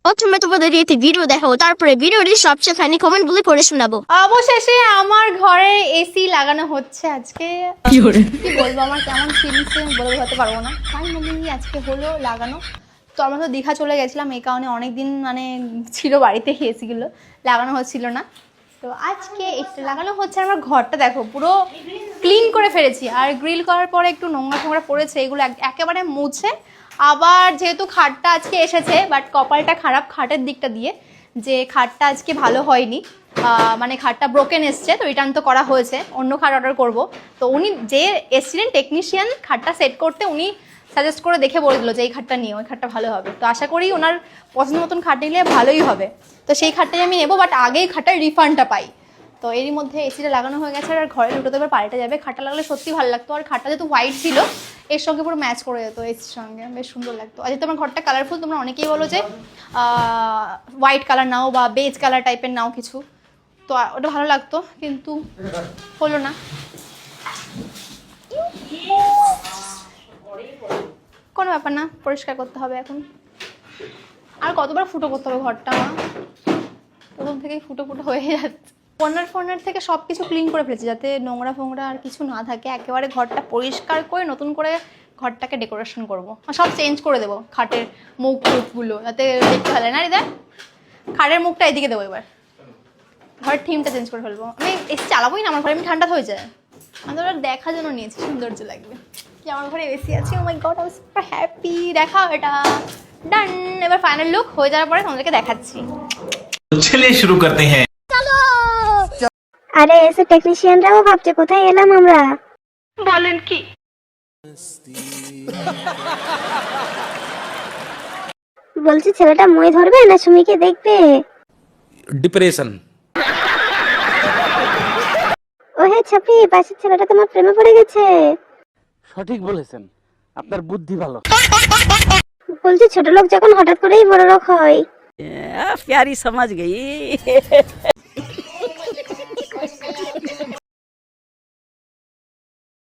প্রথমে তোমাদের একটি ভিডিও দেখাবো, তারপরে ভিডিওটি সবচেয়ে ফানি কমেন্ট গুলি পড়ে শোনাবো। অবশেষে আমার ঘরে এসি লাগানো হচ্ছে আজকে। কি বলবো, আমার কেমন ফিলিংস বলে বোঝাতে পারবো না। ফাইনালি আজকে হলো লাগানো। তো আমরা তো দীঘা চলে গেছিলাম, এই কারণে অনেকদিন মানে ছিল বাড়িতে এসিগুলো লাগানো হচ্ছিল না। তো আজকে এসি লাগানো হচ্ছে। আমার ঘরটা দেখো পুরো ক্লিন করে ফেলেছি, আর গ্রিল করার পরে একটু নোংরা ফোংরা পড়েছে, এগুলো একেবারে মুছে আবার যেহেতু খাটটা আজকে এসেছে, বাট কপালটা খারাপ খাটের দিকটা দিয়ে, যে খাটটা আজকে ভালো হয়নি, মানে খাটটা ব্রোকেন এসছে, তো রিটার্ন তো করা হয়েছে, অন্য খাট অর্ডার করব। তো উনি যে এসছিলেন টেকনিশিয়ান খাটটা সেট করতে, উনি সাজেস্ট করে দেখে বলে দিল যে এই খাটটা নিয়ে, ওই খাটটা ভালো হবে। তো আশা করি ওনার পছন্দ মতন খাট নিলে ভালোই হবে। তো সেই খাটটাই আমি নেবো, বাট আগেই খাটটার রিফান্ডটা পাই। তো এরই মধ্যে এসিটা লাগানো হয়ে গেছে, আর ঘরে দুটো তো এবার পাল্টে যাবে। খাটটা লাগলে সত্যি ভালো লাগতো, আর খাটটা যেহেতু হোয়াইট ছিল এর সঙ্গে পুরো ম্যাচ করে যেত, এসির সঙ্গে বেশ সুন্দর লাগতো। আর যেহেতু আমার ঘরটা কালারফুল, তোমরা অনেকেই বলো যে হোয়াইট কালার নাও বা বেজ কালার টাইপের নাও কিছু, তো ওটা ভালো লাগতো, কিন্তু হলো না। কোনো ব্যাপার না, পরিষ্কার করতে হবে এখন। আর কতবার ফুটো করতে হবে ঘরটা, আমার প্রথম থেকেই ফুটো ফুটো হয়ে যাচ্ছে। কর্নার থেকে সব কিছু ক্লিন করে ফেলেছি, যাতে নোংরা ফোংরা আর কিছু না থাকে। একেবারে ঘরটা পরিষ্কার করে নতুন করে ঘরটাকে ডেকোরেশন করবো, সব চেঞ্জ করে দেবো। খাটের মুখগুলো যাতে দেখতে ভালো না, দেখ খাটের মুখটা এদিকে দেবো। এবার ঘরের থিমটা চেঞ্জ করে ফেলবো। আমি এসি চালাবোই না, আমার ঘরে আমি ঠান্ডা হয়ে যায়। আমি ওরা দেখার জন্য নিয়েছি, সৌন্দর্য লাগবে কি আমার ঘরে এসি আছে। Oh my God, I am super happy. দেখা এটা ডান। এবার ফাইনাল লুক হয়ে যাওয়ার পরে তোমাদেরকে দেখাচ্ছি। চলিए शुरू करते हैं। আরে এসে টেকনিশিয়ানরাও ভাবছে কোথায় এলাম আমরা। বলেন কি? বলছি ছেলেটা মই ধরবে না সুমিকে দেখবে? ডিপ্রেশন। ও হে ছাপি, পাশের ছেলেটা তোমার প্রেমে পড়ে গেছে। সঠিক বলেছেন, আপনার বুদ্ধি ভালো। বলছি ছোট লোক যখন হঠাৎ করেই বড় লোক হয়। प्यारी समझ गई।